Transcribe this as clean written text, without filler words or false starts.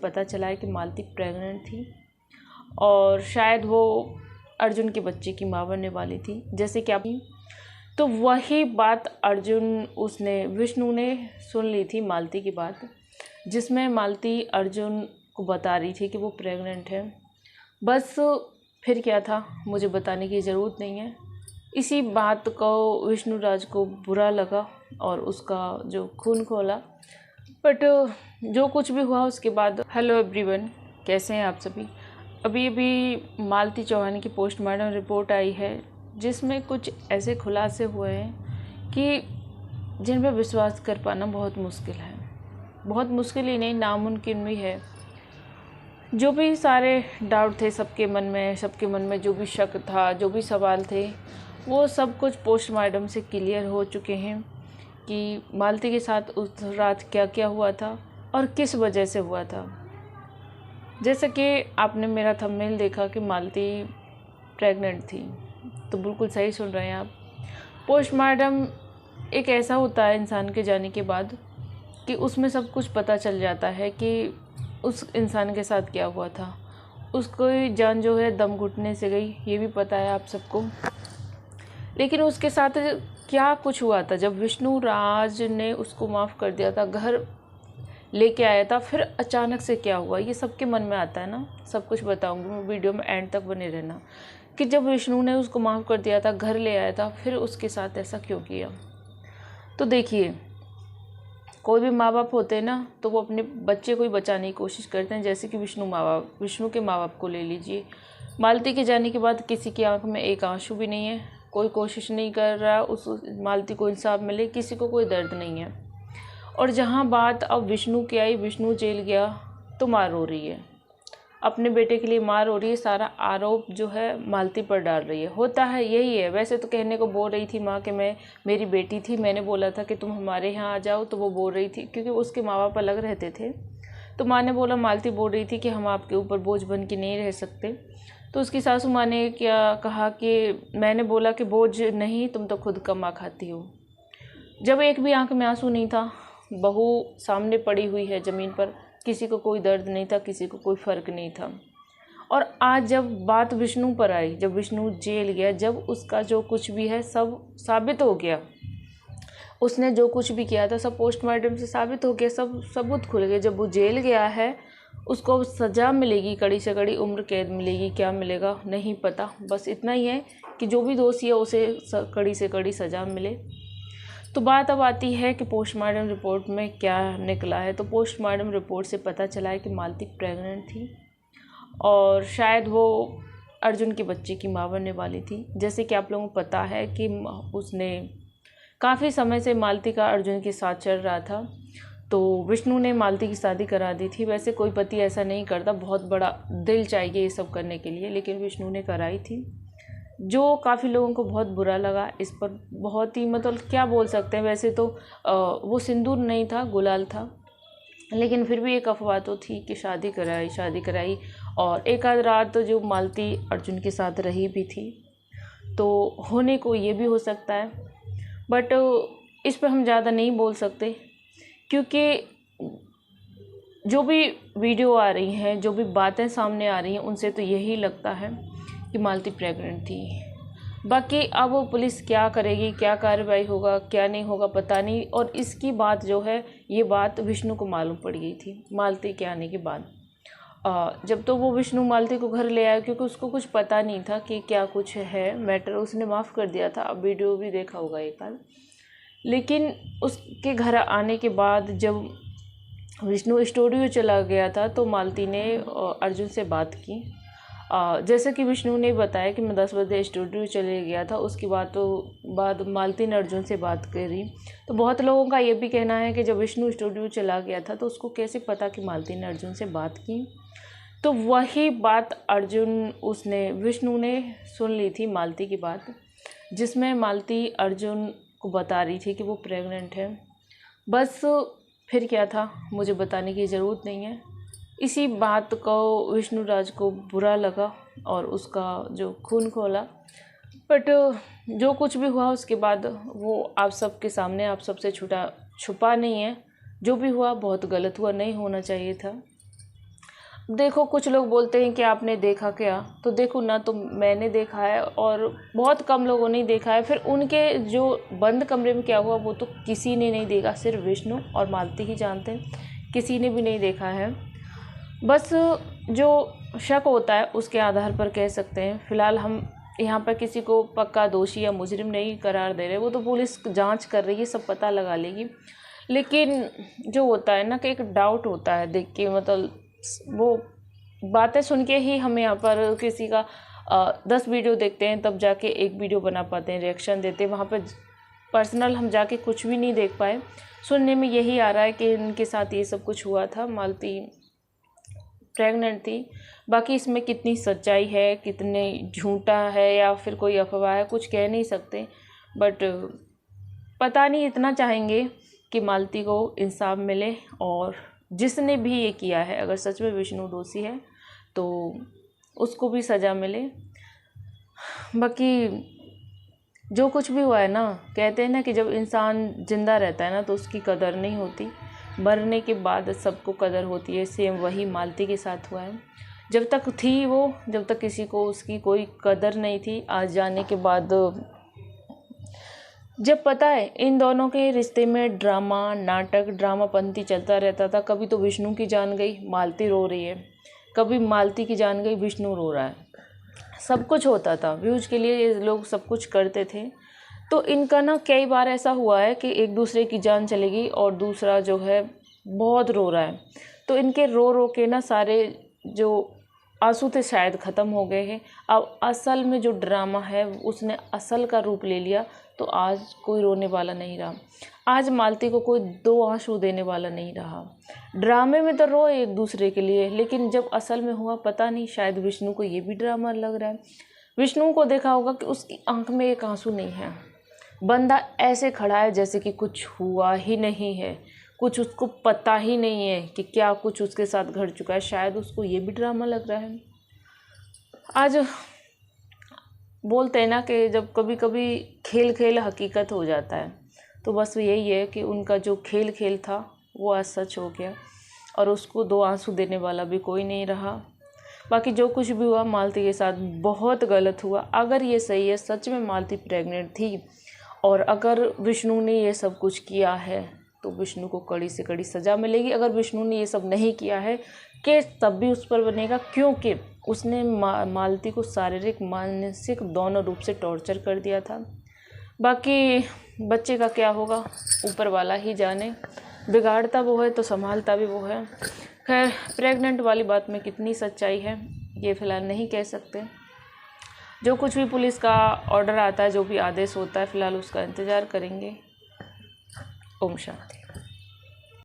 पता चला है कि मालती प्रेग्नेंट थी और शायद वो अर्जुन के बच्चे की माँ बनने वाली थी। जैसे कि आप तो वही बात विष्णु ने सुन ली थी मालती की बात, जिसमें मालती अर्जुन को बता रही थी कि वो प्रेग्नेंट है। बस फिर क्या था, मुझे बताने की ज़रूरत नहीं है। इसी बात को विष्णुराज को बुरा लगा और उसका जो खून खोला। बट जो कुछ भी हुआ उसके बाद, हेलो एवरीवन, कैसे हैं आप सभी। अभी अभी मालती चौहान की पोस्टमार्टम रिपोर्ट आई है, जिसमें कुछ ऐसे खुलासे हुए हैं कि जिन पर विश्वास कर पाना बहुत मुश्किल है। बहुत मुश्किल ही नहीं, नामुमकिन भी है। जो भी सारे डाउट थे सबके मन में जो भी शक था, जो भी सवाल थे, वो सब कुछ पोस्टमार्टम से क्लियर हो चुके हैं कि मालती के साथ उस रात क्या क्या हुआ था और किस वजह से हुआ था। जैसे कि आपने मेरा थंबनेल देखा कि मालती प्रेग्नेंट थी, तो बिल्कुल सही सुन रहे हैं आप। पोस्टमार्टम एक ऐसा होता है इंसान के जाने के बाद कि उसमें सब कुछ पता चल जाता है कि उस इंसान के साथ क्या हुआ था। उसको जान जो है दम घुटने से गई, ये भी पता है आप सबको। लेकिन उसके साथ क्या कुछ हुआ था, जब विष्णुराज ने उसको माफ़ कर दिया था, घर लेके आया था, फिर अचानक से क्या हुआ, ये सबके मन में आता है ना। सब कुछ बताऊंगी मैं, वीडियो में एंड तक बने रहना। कि जब विष्णु ने उसको माफ़ कर दिया था, घर ले आया था, फिर उसके साथ ऐसा क्यों किया। तो देखिए, कोई भी माँ बाप होते हैं ना, तो वो अपने बच्चे को ही बचाने की कोशिश करते हैं। जैसे कि विष्णु के माँ बाप को ले लीजिए। मालती के जाने के बाद किसी की आंख में एक आंसू भी नहीं है, कोई कोशिश नहीं कर रहा उस मालती को इंसाफ मिले, किसी को कोई दर्द नहीं है। और जहाँ बात अब विष्णु की आई, विष्णु जेल गया तो मार हो रही है, अपने बेटे के लिए मार हो रही है। सारा आरोप जो है मालती पर डाल रही है। होता है यही है। वैसे तो कहने को बोल रही थी माँ कि मेरी बेटी थी, मैंने बोला था कि तुम हमारे यहाँ आ जाओ, तो वो बोल रही थी, क्योंकि उसके माँ बाप अलग रहते थे, तो माँ ने बोला, मालती बोल रही थी कि हम आपके ऊपर बोझ बन के नहीं रह सकते। तो उसकी सासू माँ ने क्या कहा कि मैंने बोला कि बोझ नहीं, तुम तो खुद कमा खाती हो। जब एक भी आंख में आंसू नहीं था, बहू सामने पड़ी हुई है ज़मीन पर, किसी को कोई दर्द नहीं था, किसी को कोई फ़र्क नहीं था। और आज जब बात विष्णु पर आई, जब विष्णु जेल गया, जब उसका जो कुछ भी है सब साबित हो गया, उसने जो कुछ भी किया था सब पोस्टमार्टम से साबित हो गया, सब सबूत खुल गए। जब वो जेल गया है, उसको सज़ा मिलेगी, कड़ी से कड़ी उम्र कैद मिलेगी, क्या मिलेगा नहीं पता। बस इतना ही है कि जो भी दोषी है उसे कड़ी से कड़ी सज़ा मिले। तो बात अब आती है कि पोस्टमार्टम रिपोर्ट में क्या निकला है। तो पोस्टमार्टम रिपोर्ट से पता चला है कि मालती प्रेग्नेंट थी और शायद वो अर्जुन के बच्चे की माँ बनने वाली थी। जैसे कि आप लोगों को पता है कि उसने काफ़ी समय से मालती का अर्जुन के साथ चल रहा था, तो विष्णु ने मालती की शादी करा दी थी। वैसे कोई पति ऐसा नहीं करता, बहुत बड़ा दिल चाहिए ये सब करने के लिए, लेकिन विष्णु ने कराई थी, जो काफ़ी लोगों को बहुत बुरा लगा। इस पर बहुत ही मतलब क्या बोल सकते हैं। वैसे तो वो सिंदूर नहीं था, गुलाल था, लेकिन फिर भी एक अफवाह तो थी कि शादी कराई। और एक आध रात जो मालती अर्जुन के साथ रही भी थी, तो होने को ये भी हो सकता है। बट इस पर हम ज़्यादा नहीं बोल सकते, क्योंकि जो भी वीडियो आ रही हैं, जो भी बातें सामने आ रही हैं, उनसे तो यही लगता है कि मालती प्रेग्नेंट थी। बाकी अब वो पुलिस क्या करेगी, क्या कार्रवाई होगा, क्या नहीं होगा, पता नहीं। और इसकी बात जो है, ये बात विष्णु को मालूम पड़ गई थी मालती के आने के बाद। जब तो वो विष्णु मालती को घर ले आया, क्योंकि उसको कुछ पता नहीं था कि क्या कुछ है मैटर, उसने माफ़ कर दिया था। अब वीडियो भी देखा होगा एक बार। लेकिन उसके घर आने के बाद जब विष्णु स्टूडियो चला गया था, तो मालती ने अर्जुन से बात की। जैसे कि विष्णु ने बताया कि मैं 10 बजे स्टूडियो चले गया था, उसके बाद मालती ने अर्जुन से बात करी। तो बहुत लोगों का ये भी कहना है कि जब विष्णु स्टूडियो चला गया था, तो उसको कैसे पता कि मालती ने अर्जुन से बात की। तो वही बात विष्णु ने सुन ली थी मालती की बात, जिसमें मालती अर्जुन को बता रही थी कि वो प्रेग्नेंट है। बस फिर क्या था, मुझे बताने की ज़रूरत नहीं है। इसी बात को विष्णुराज को बुरा लगा और उसका जो खून खोला। बट जो कुछ भी हुआ उसके बाद वो आप सबके सामने, आप सबसे छुपा नहीं है। जो भी हुआ बहुत गलत हुआ, नहीं होना चाहिए था। देखो कुछ लोग बोलते हैं कि आपने देखा क्या, तो देखो ना, तो मैंने देखा है और बहुत कम लोगों ने देखा है। फिर उनके जो बंद कमरे में क्या हुआ वो तो किसी ने नहीं देखा, सिर्फ विष्णु और मालती ही जानते हैं, किसी ने भी नहीं देखा है। बस जो शक होता है उसके आधार पर कह सकते हैं। फ़िलहाल हम यहाँ पर किसी को पक्का दोषी या मुजरिम नहीं करार दे रहे, वो तो पुलिस जांच कर रही है, सब पता लगा लेगी। लेकिन जो होता है ना कि एक डाउट होता है देख के, मतलब वो बातें सुन के ही हम यहाँ पर किसी का 10 वीडियो देखते हैं तब जाके एक वीडियो बना पाते हैं, रिएक्शन देते हैं। वहाँ पर पर्सनल हम जाके कुछ भी नहीं देख पाए। सुनने में यही आ रहा है कि इनके साथ ये सब कुछ हुआ था, मालती प्रेग्नेंट थी। बाकी इसमें कितनी सच्चाई है, कितने झूठा है या फिर कोई अफवाह है, कुछ कह नहीं सकते। बट पता नहीं, इतना चाहेंगे कि मालती को इंसाफ मिले और जिसने भी ये किया है, अगर सच में विष्णु दोषी है तो उसको भी सज़ा मिले। बाकी जो कुछ भी हुआ है ना, कहते हैं ना कि जब इंसान ज़िंदा रहता है ना तो उसकी कदर नहीं होती, मरने के बाद सबको कदर होती है। सेम वही मालती के साथ हुआ है। जब तक थी वो, जब तक किसी को उसकी कोई कदर नहीं थी। आज जाने के बाद जब पता है इन दोनों के रिश्ते में ड्रामा, नाटक, ड्रामापंती चलता रहता था। कभी तो विष्णु की जान गई, मालती रो रही है, कभी मालती की जान गई, विष्णु रो रहा है। सब कुछ होता था, व्यूज के लिए ये लोग सब कुछ करते थे। तो इनका ना कई बार ऐसा हुआ है कि एक दूसरे की जान चलेगी और दूसरा जो है बहुत रो रहा है, तो इनके रो रो के ना सारे जो आंसू थे शायद ख़त्म हो गए हैं। अब असल में जो ड्रामा है उसने असल का रूप ले लिया, तो आज कोई रोने वाला नहीं रहा। आज मालती को कोई दो आंसू देने वाला नहीं रहा। ड्रामे में तो रोए एक दूसरे के लिए, लेकिन जब असल में हुआ पता नहीं, शायद विष्णु को ये भी ड्रामा लग रहा है। विष्णु को देखा होगा कि उसकी आंख में एक आंसू नहीं है, बंदा ऐसे खड़ा है जैसे कि कुछ हुआ ही नहीं है, कुछ उसको पता ही नहीं है कि क्या कुछ उसके साथ घट चुका है। शायद उसको ये भी ड्रामा लग रहा है। आज बोलते हैं ना कि जब कभी कभी खेल खेल हकीकत हो जाता है, तो बस यही है कि उनका जो खेल खेल था वो आज सच हो गया और उसको दो आंसू देने वाला भी कोई नहीं रहा। बाकी जो कुछ भी हुआ मालती के साथ बहुत गलत हुआ। अगर ये सही है, सच में मालती प्रेग्नेंट थी और अगर विष्णु ने ये सब कुछ किया है तो विष्णु को कड़ी से कड़ी सज़ा मिलेगी। अगर विष्णु ने ये सब नहीं किया है, केस तब भी उस पर बनेगा, क्योंकि उसने मालती को शारीरिक मानसिक दोनों रूप से टॉर्चर कर दिया था। बाकी बच्चे का क्या होगा ऊपर वाला ही जाने, बिगाड़ता वो है तो संभालता भी वो है। खैर, प्रेग्नेंट वाली बात में कितनी सच्चाई है ये फ़िलहाल नहीं कह सकते। जो कुछ भी पुलिस का ऑर्डर आता है, जो भी आदेश होता है, फ़िलहाल उसका इंतज़ार करेंगे। ओम शांति।